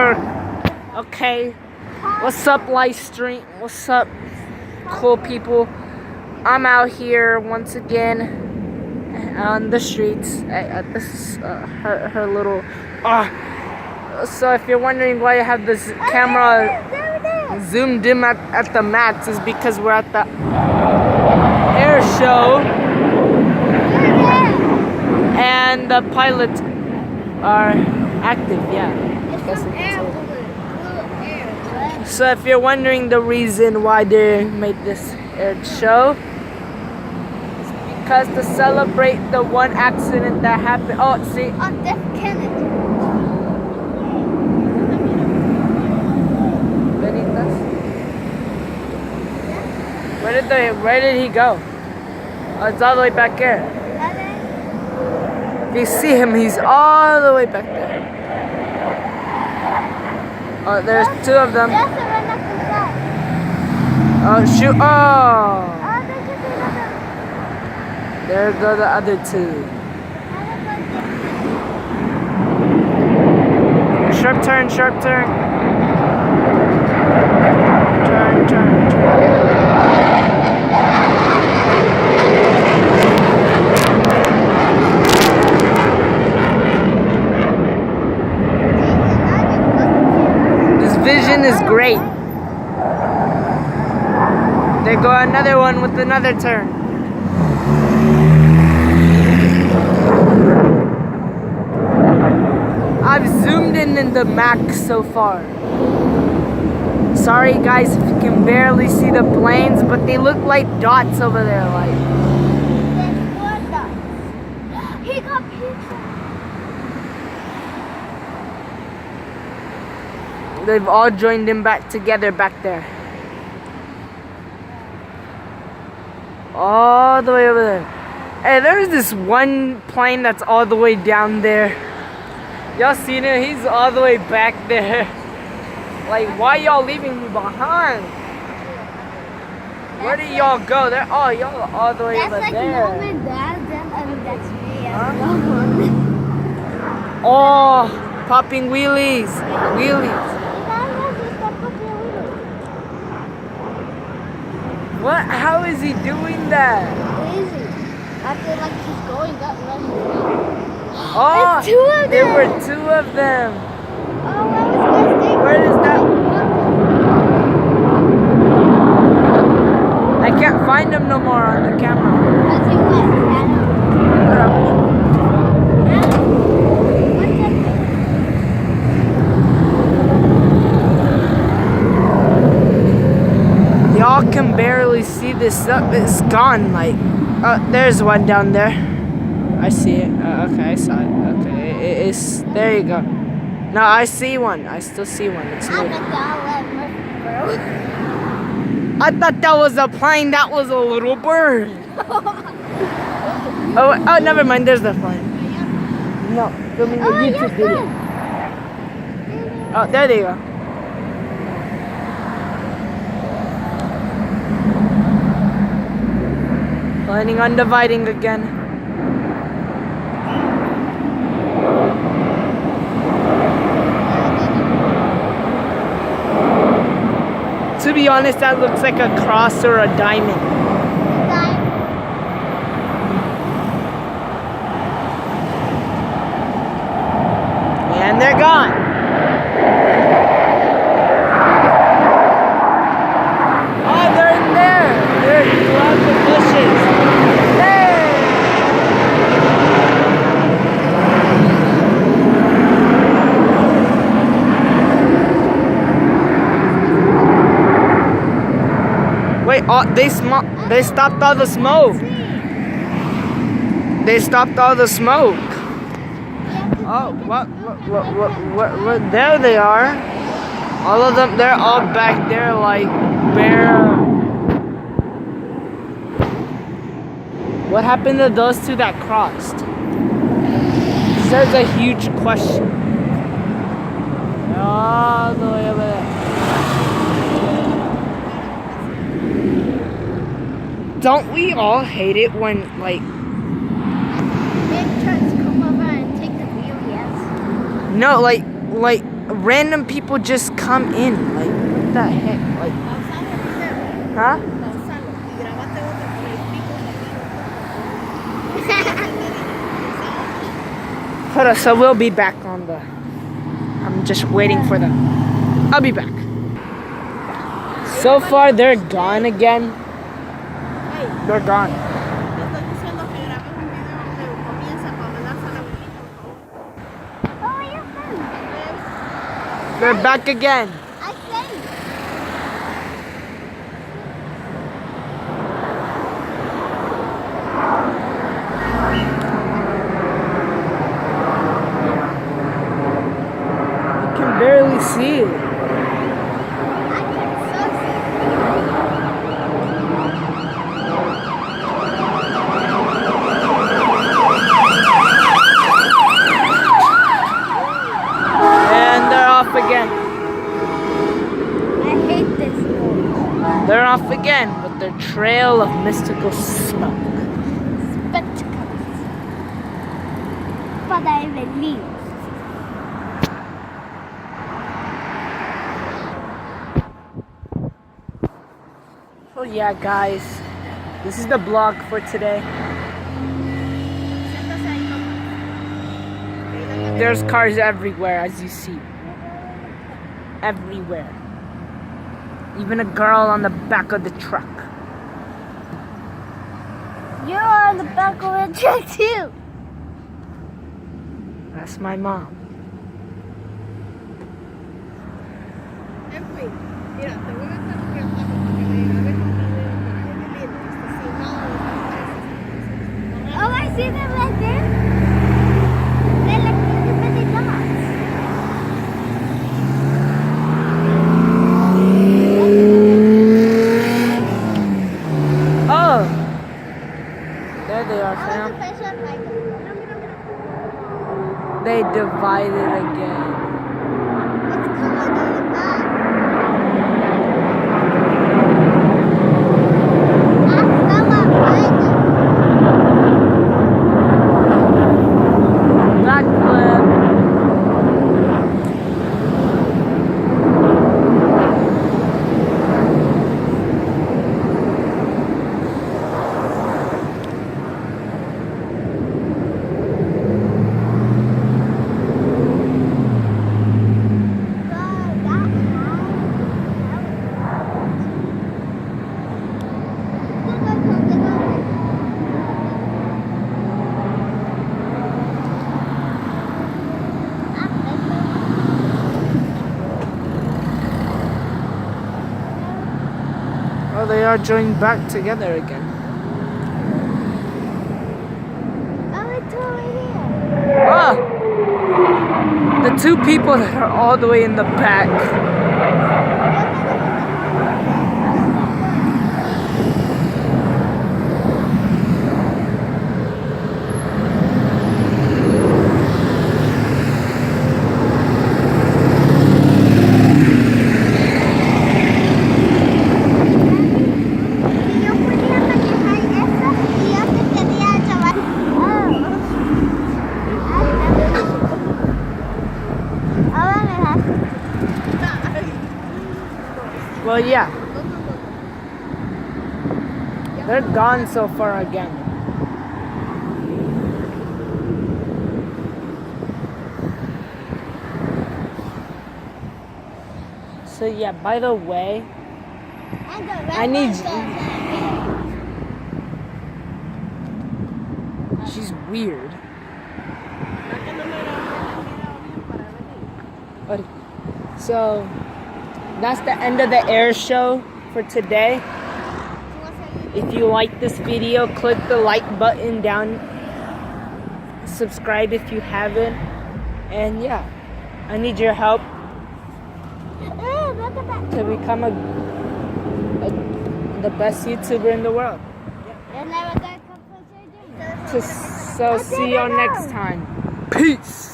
Okay, what's up, live stream? What's up, cool people? I'm out here once again on the streets. This is her little. So if you're wondering why I have this camera zoomed in at the max, is because we're at the Airshow and the pilots are active. Yeah. So if you're wondering the reason why they made this air show, it's because to celebrate the one accident that happened. Oh, see. On Death Kennedy. Where did he go? Oh, it's all the way back there. If you see him, he's all the way back there. Oh, there's two of them. Oh, shoot. Oh! There go the other two. Sharp turn, sharp turn. Turn, turn, turn. Vision is great. There go another one with another turn. I've zoomed in the max so far. Sorry guys if you can barely see the planes, but they look like dots over there. Like. There's 4 dots. He got pizza. They've all joined in back together back there. All the way over there. Hey, there's this one plane that's all the way down there. Y'all seen it? He's all the way back there. Like, why y'all leaving me behind? Where do y'all go? There. Oh, y'all are all the way over like there. Mom and Dad, then that's me. Huh? Oh, popping wheelies. Wheelies. What? How is he doing that? Easy. I feel like he's going up running. Oh, there's 2 of them. There were 2 of them. Oh, where is that? I can't find him no more on the camera. Y'all can barely see this up. It's gone. Like, oh, there's one down there. I see it. Okay, I saw it. Okay, it is. There you go. No, I see one. I still see one. It's moving. I thought that was a plane. That was a little bird. Oh, never mind. There's the plane. No, filming a YouTube video. Oh, there they go. Planning on dividing again. To be honest, that looks like a cross or a diamond. And they're gone. Oh, they're in there. They're around the bushes. Wait, they stopped all the smoke. They stopped all the smoke. Oh, what? There they are. All of them, they're all back there like bare. What happened to those 2 that crossed? There's a huge question. All the way over there. Don't we all hate it when, like, big trucks come over and take the wheel, yes? no, like random people just come in. Like, what the heck? Like, huh? Hold on, so we'll be back on the... I'm just waiting for them. I'll be back. So far, they're gone again. They're gone. They're back again. You can barely see it. And they're off again. I hate this one. They're off again with their trail of mystical smoke. Spectacles. But I believe. So yeah, guys, this is the vlog for today. There's cars everywhere, as you see. Everywhere. Even a girl on the back of the truck. You're on the back of a truck too. That's my mom. Oh, I see them right there. They're like little bitty dots. Oh! There they are, I fam. want to fish up like They divided again. it's coming on the back. I fell out right there. Black clip. Oh, they are joined back together again. Oh, it's over here. Ah! The two people that are all the way in the back. Si yo podía manejar eso, y yo te quería llevar. Ahora me das. Well, yeah. They're gone so far again. So yeah, by the way, And the red I need- one goes she's weird. So that's the end of the air show for today. If you like this video, click the like button down. Subscribe if you haven't. And yeah, I need your help Look at that. to become the best YouTuber in the world. And I was like, So see you next time. Peace.